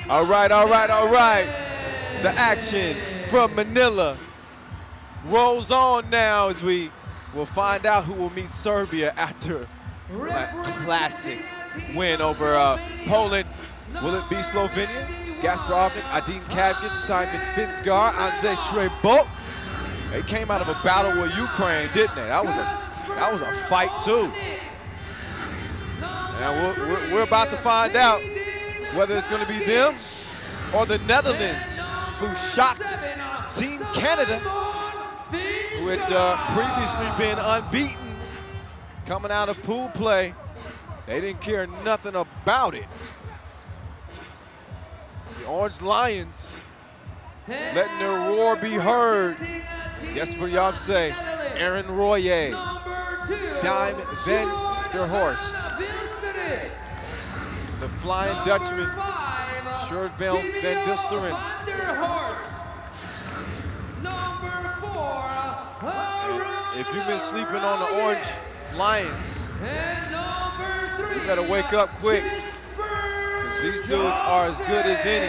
All right, all right, all right. The action from Manila rolls on now as we will find out who will meet Serbia after a classic win over Poland. Will it be Slovenia? Gasper Ovnik, Adin Kavgic, Simon Finsgar, Andrzej Srebok. They came out of a battle with Ukraine, didn't they? That was a fight too. And we're about to find out whether it's going to be them or the Netherlands, who shocked Team Canada, who had previously been unbeaten coming out of pool play. They didn't care nothing about it. The Orange Lions letting their roar be heard. Jesper Jobse, Aaron Royer, Dime Van der Horst, the Flying Dutchman, Sjoerd Van Disteren. If you've been sleeping on the Orange Lions, you better wake up quick, because these dudes are as good as any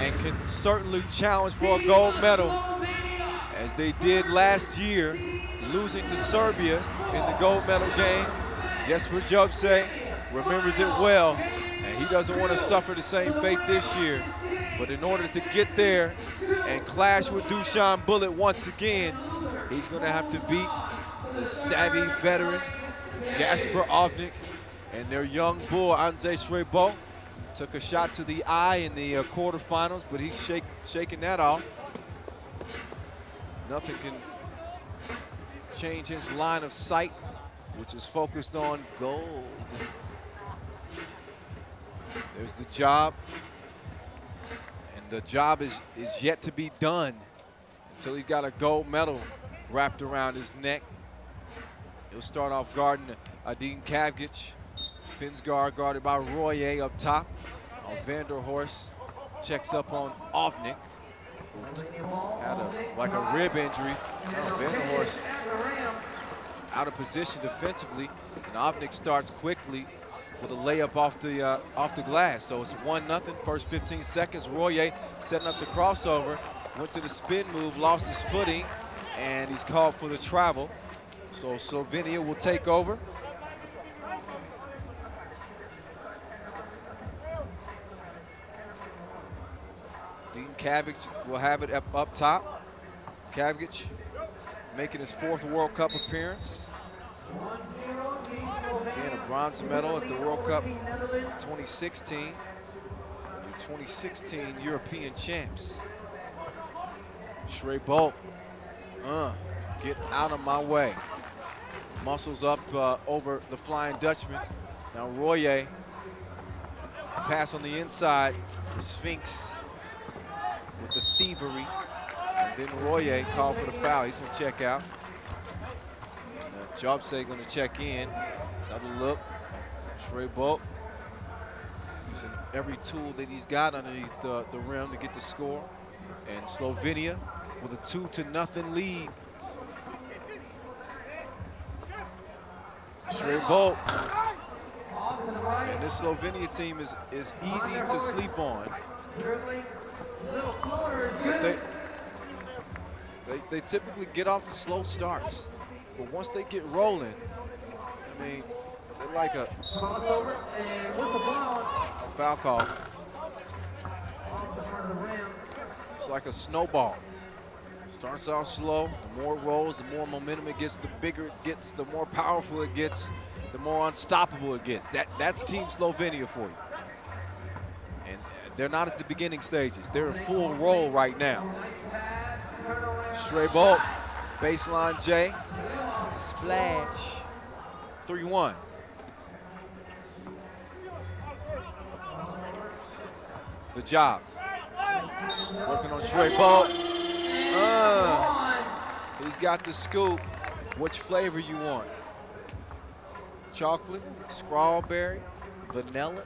and can certainly challenge for a gold medal, as they did last year, losing to Serbia in the gold medal game. Jesper Jobse remembers it well, and he doesn't want to suffer the same fate this year. But in order to get there and clash with Dusan Bullet once again, he's going to have to beat the savvy veteran Gasper Ovnik and their young bull Andrzej Srebok. Took a shot to the eye in the quarterfinals, but he's shaking that off. Nothing can change his line of sight, which is focused on gold. There's the job, and the job is yet to be done until he's got a gold medal wrapped around his neck. He'll start off guarding Adin Kavgic. Finsgar guarded by Royer up top. Van der Horst checks up on Ovnik, who had like a rib injury. Van der Horst out of position defensively, and Ovnik starts quickly with a layup off the glass. So it's 1-0, first 15 seconds. Royer setting up the crossover, went to the spin move, lost his footing, and he's called for the travel. So Slovenia will take over. Dean Kavgic will have it up top. Kavgic making his 4th World Cup appearance. Again, a bronze medal at the World Cup 2016. The 2016 European champs. Srebok, get out of my way. Muscles up over the Flying Dutchman. Now Royer, pass on the inside, the Sphinx with the thievery. And then Royer called for the foul. He's going to check out. Jobse going to check in. Another look. Srebok using every tool that he's got underneath the rim to get the score. And Slovenia with a 2-0 lead. Srebok. And this Slovenia team is easy to sleep on. They typically get off the slow starts, but once they get rolling, I mean, they're like a foul call. It's like a snowball. Starts off slow, the more it rolls, the more momentum it gets, the bigger it gets, the more powerful it gets, the more unstoppable it gets. That's Team Slovenia for you. And they're not at the beginning stages. They're in full roll right now. Srebok, baseline J, splash, 3-1. The job. Working on Srebok. He's got the scoop. Which flavor you want? Chocolate, strawberry, vanilla.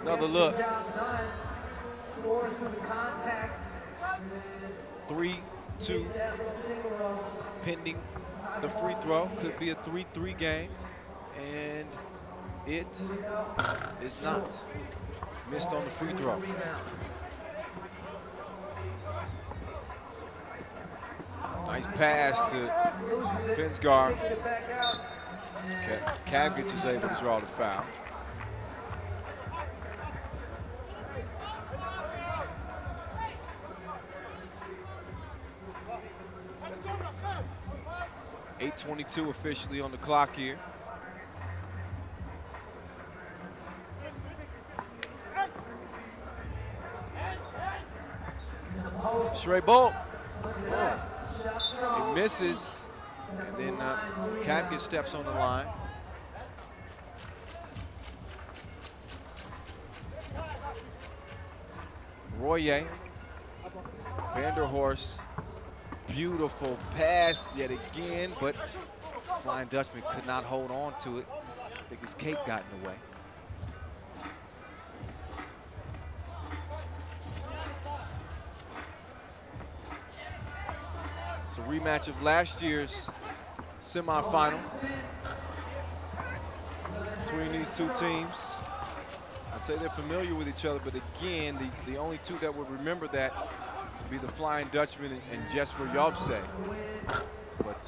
Another look. 3-2 pending the free throw. Could be a 3-3 game, and it is not. Missed on the free throw. Nice pass to Finsgar. Kavgic is able to draw the foul. .8:22 officially on the clock here. Straight ball. It misses, and then Kavgic steps on the line. Royer, Vanderhorst, beautiful pass yet again, but Flying Dutchman could not hold on to it. I think his cape got in the way. It's a rematch of last year's semifinal between these two teams. I'd say they're familiar with each other, but again, the only two that would remember that would be the Flying Dutchman and Jesper Jobse. But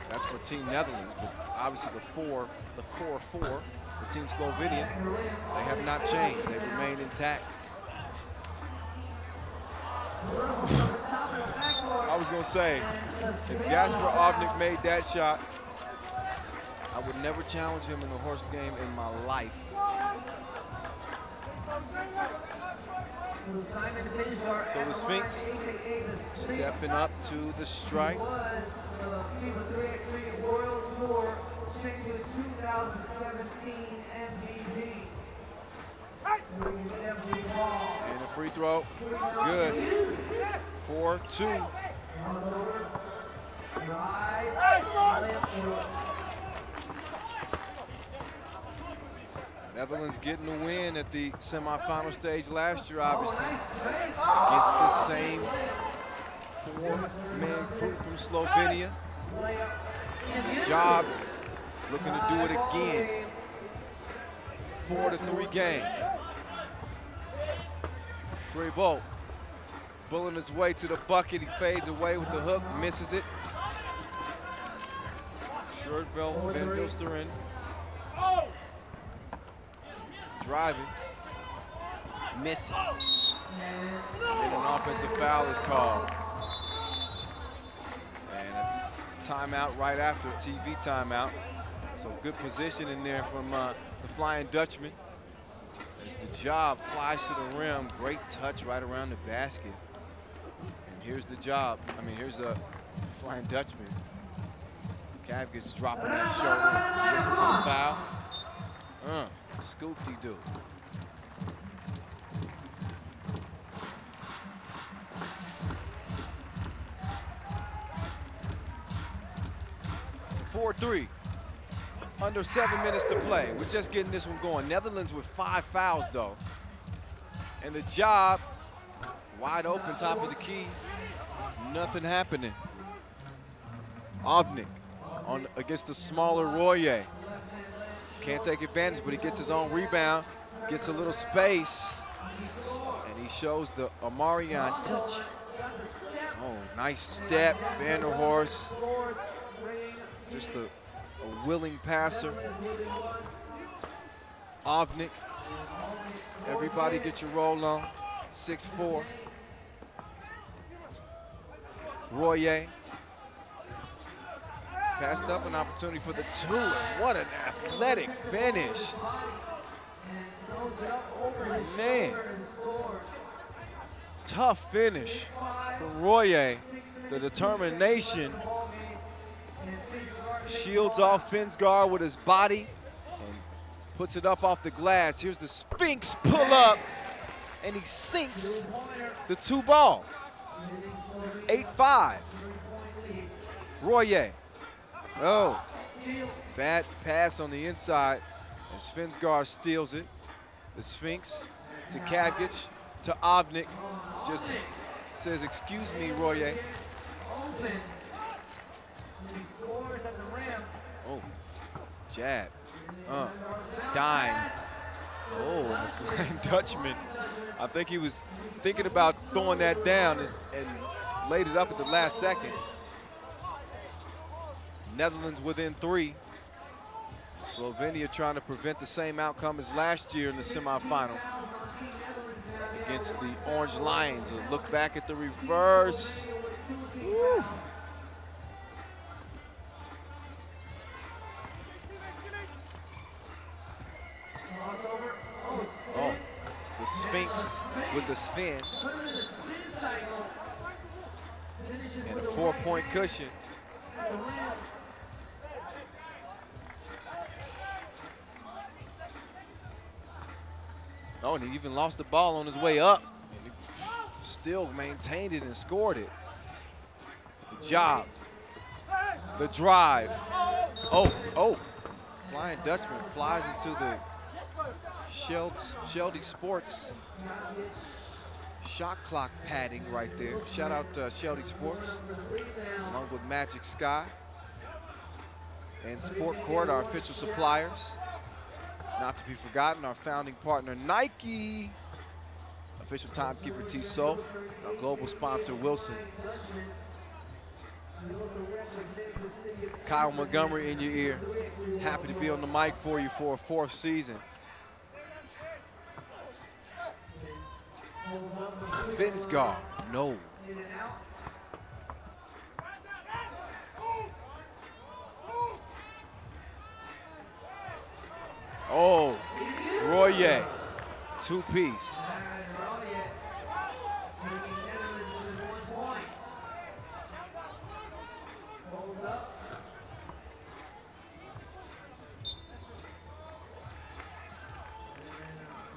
that's for Team Netherlands. But obviously the core four, the Team Slovenia, they have not changed. They remain intact. I was going to say, if Gasper Ovnik made that shot, I would never challenge him in a horse game in my life. So the Sphinx stepping up to the strike. FIBA 3x3 World Tour champion 2017 MVP. And a free throw. Good. 4-2. Netherlands getting the win at the semifinal stage last year, obviously, against the same four-man crew from Slovenia. Job looking to do it again. 4-3 game. Trey Bolt pulling his way to the bucket. He fades away with the hook, misses it. Shortveld, Van Bilsteren. Driving, missing. And an offensive foul is called. And a timeout right after, a TV timeout. So good position in there from the Flying Dutchman. As the Job flies to the rim, great touch right around the basket. And here's the Job. I mean, here's the Flying Dutchman. Kavgic dropping that shoulder. Whistle for the foul. Scoop-de-doo. .4-3. Under 7 minutes to play. We're just getting this one going. Netherlands with 5 fouls, though. And the Job wide open, top of the key. Nothing happening. Ovnik against the smaller Royer. Can't take advantage, but he gets his own rebound, gets a little space, and he shows the Amarian touch. Oh, nice step, Vanderhorst. Just a willing passer. Ovnik, everybody get your roll on. 6'4". Royer. Passed up an opportunity for the two, and what an athletic finish. Man, tough finish from Royer. The determination. Shields off Finsgar with his body and puts it up off the glass. Here's the Sphinx pull up, and he sinks the 2 ball. 8-5. Royer. Oh, bad pass on the inside as Finsgar steals it. The Sphinx to Kavgic, to Ovnik. Just says, excuse me, Royer. Oh, jab. Dime. Oh, the Flying Dutchman. I think he was thinking about throwing that down and laid it up at the last second. Netherlands within 3. Slovenia trying to prevent the same outcome as last year in the semifinal against the Orange Lions. A look back at the reverse. Woo. Oh, the Sphinx with the spin. And a 4-point cushion. Oh, and he even lost the ball on his way up. And he still maintained it and scored it. The job. The drive. Oh. Flying Dutchman flies into the Sheldy Sports shot clock padding right there. Shout out to Sheldy Sports, along with Magic Sky and Sport Court, our official suppliers. Not to be forgotten, our founding partner, Nike. Official timekeeper, Tissot. Our global sponsor, Wilson. Kyle Montgomery in your ear. Happy to be on the mic for you for a 4th season. Finsgar, no. Oh, Royer, 2-piece.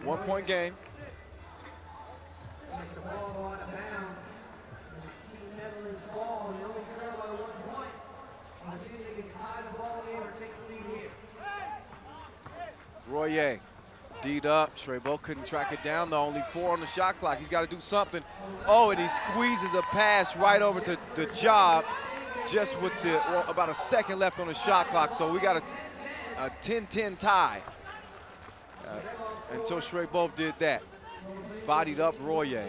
One-point game. Royer, D'd up. Strabo couldn't track it down. The only 4 on the shot clock. He's got to do something. Oh, and he squeezes a pass right over to the job, just with about a second left on the shot clock. So we got a 10-10 tie. Until Strabo did that. Bodied up Royer.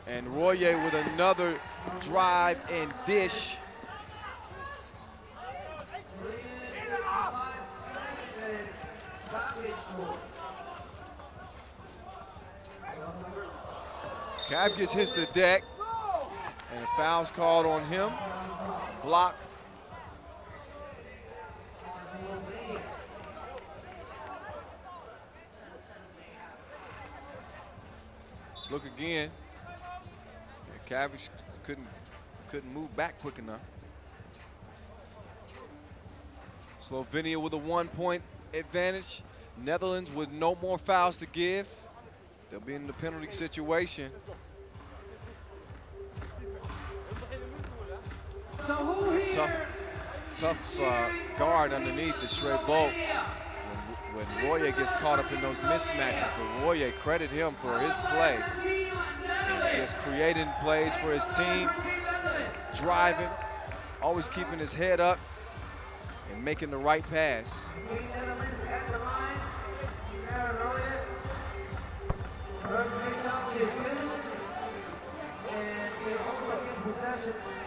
And Royer with another drive and dish. Kavgis hits the deck, and a foul's called on him. Block. Look again. Kavgis couldn't move back quick enough. Slovenia with a 1-point advantage. Netherlands with no more fouls to give. They'll be in the penalty situation. Tough guard underneath the Strabo. When Royer gets caught up in those mismatches, but Royer, credit him for his play. And just creating plays for his team, driving, always keeping his head up and making the right pass.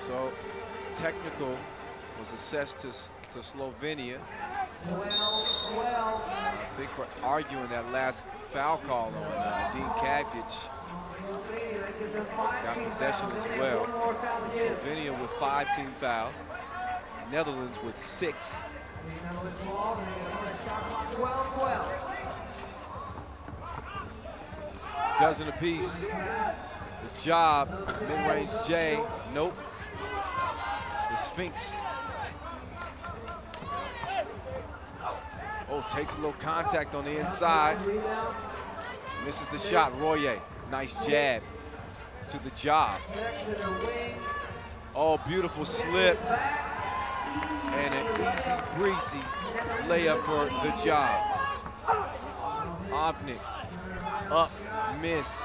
So technical was assessed to Slovenia. I think we're arguing that last foul call on Dean Kavgis. Got possession as well. Slovenia with 5 team fouls. Netherlands with 6. Dozen apiece. The job, mid-range J, nope. The Sphinx. Oh, takes a little contact on the inside. Misses the shot, Royer. Nice jab to the job. Oh, beautiful slip. And an easy breezy layup for the job. Obnik, up, miss.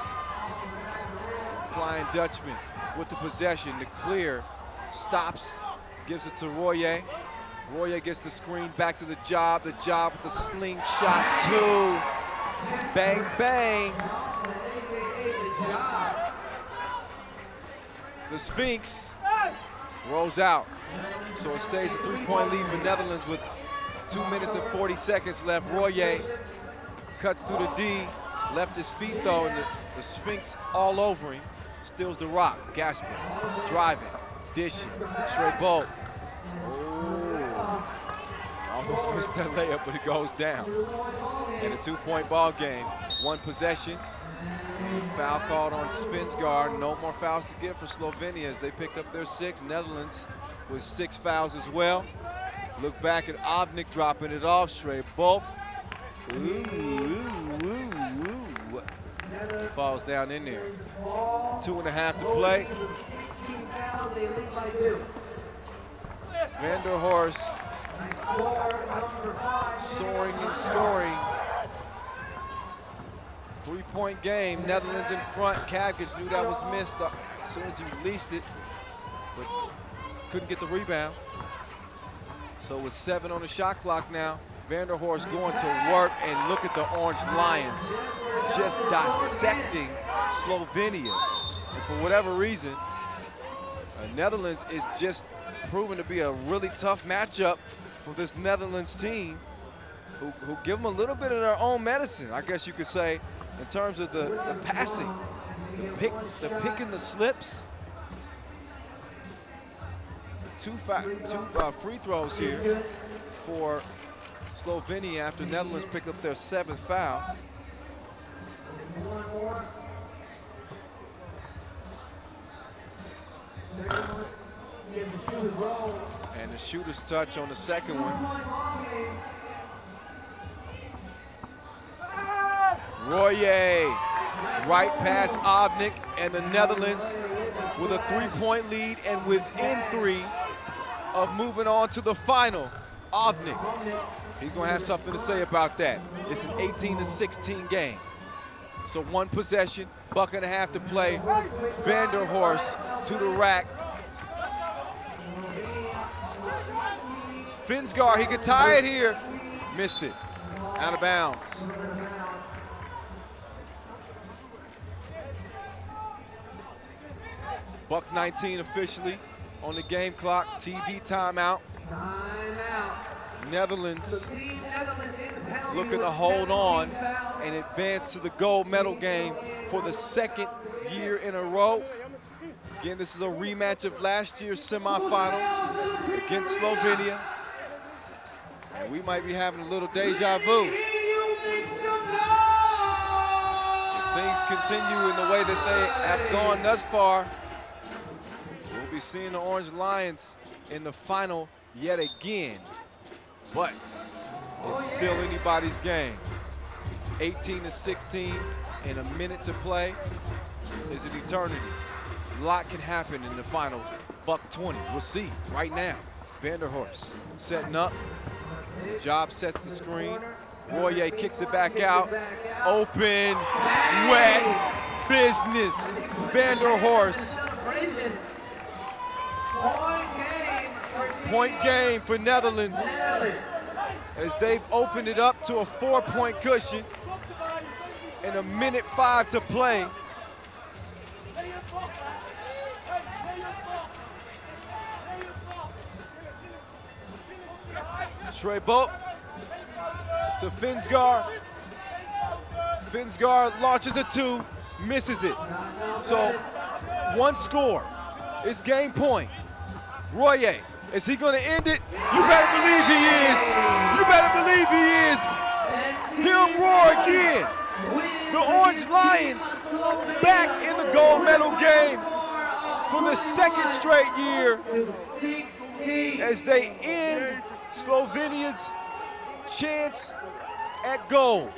Flying Dutchman with the possession. The clear, stops, gives it to Royer. Royer gets the screen, back to the job with the slingshot, 2. Bang, bang. The Sphinx rolls out. So it stays a 3-point lead for Netherlands with 2 minutes and 40 seconds left. Royer cuts through the D, left his feet though, and the Sphinx all over him. Steals the rock, Gasper, driving, dishing, straight bolt. Almost missed that layup, but it goes down. In a 2-point ball game, 1 possession. Foul called on Svensgaard. No more fouls to give for Slovenia as they picked up their 6. Netherlands with 6 fouls as well. Look back at Obnik dropping it off, straight bolt. Falls down in there. 2.5 to play. Vanderhorst soaring and scoring. 3-point game, Netherlands in front. Kavkic knew that was missed as soon as he released it, but couldn't get the rebound. So with 7 on the shot clock now, Vanderhorst going to work, and look at the Orange Lions just dissecting Slovenia. And for whatever reason, Netherlands is just proven to be a really tough matchup for this Netherlands team who give them a little bit of their own medicine, I guess you could say, in terms of the passing, the pick and the slips. 2 free throws here for Slovenia after Netherlands picked up their 7th foul. And the shooter's touch on the second one. Royer, right past Obnik, and the Netherlands with a 3-point lead and within 3 of moving on to the final. Obnik, he's gonna have something to say about that. It's an 18-16 game. So 1 possession, $1.5 to play. Vanderhorst to the rack. Svensgaard, he could tie it here. Missed it, out of bounds. $1:19 officially on the game clock. TV timeout. Netherlands looking to hold on and advance to the gold medal game for the 2nd year in a row. Again, this is a rematch of last year's semifinal against Slovenia. And we might be having a little deja vu. If things continue in the way that they have gone thus far, we'll be seeing the Orange Lions in the final yet again. But it's still anybody's game. 18-16 and a minute to play is an eternity. A lot can happen in the final. $1:20. We'll see right now. Vanderhorst setting up. Job sets the screen. Royer kicks it back out. Open, wet business. Vanderhorst. Point game for Netherlands as they've opened it up to a 4-point cushion and 1:05 to play. Trey Bolt to Svensgaard. Svensgaard launches a 2, misses it. So 1 score. It's game point. Royer, is he gonna end it? You better believe he is. You better believe he is. Hear him roar again. The Orange Lions back in the gold medal game for the 2nd straight year as they end Slovenia's chance at gold.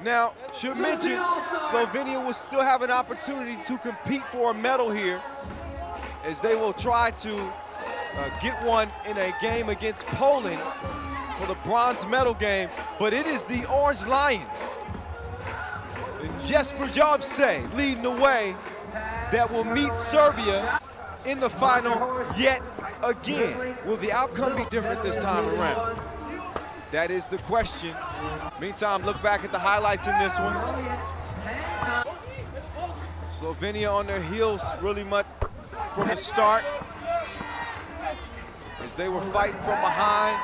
Now, should mention, Slovenia will still have an opportunity to compete for a medal here as they will try to get one in a game against Poland for the bronze medal game, but it is the Orange Lions and Jesper Jobse leading the way that will meet Serbia in the final yet again. Will the outcome be different this time around? That is the question. Meantime, look back at the highlights in this one. Slovenia on their heels really much from the start as they were fighting from behind.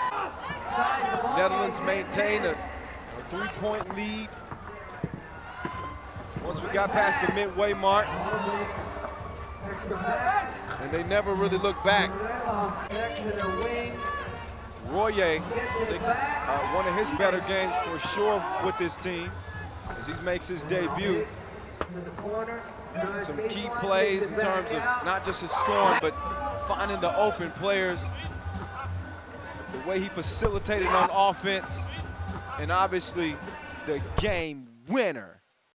Netherlands maintained a 3-point lead. Once we got past the midway mark, and they never really looked back. Royer, one of his better games for sure with this team as he makes his debut. Some key plays in terms of not just his scoring, but finding the open players, the way he facilitated on offense, and obviously the game winner.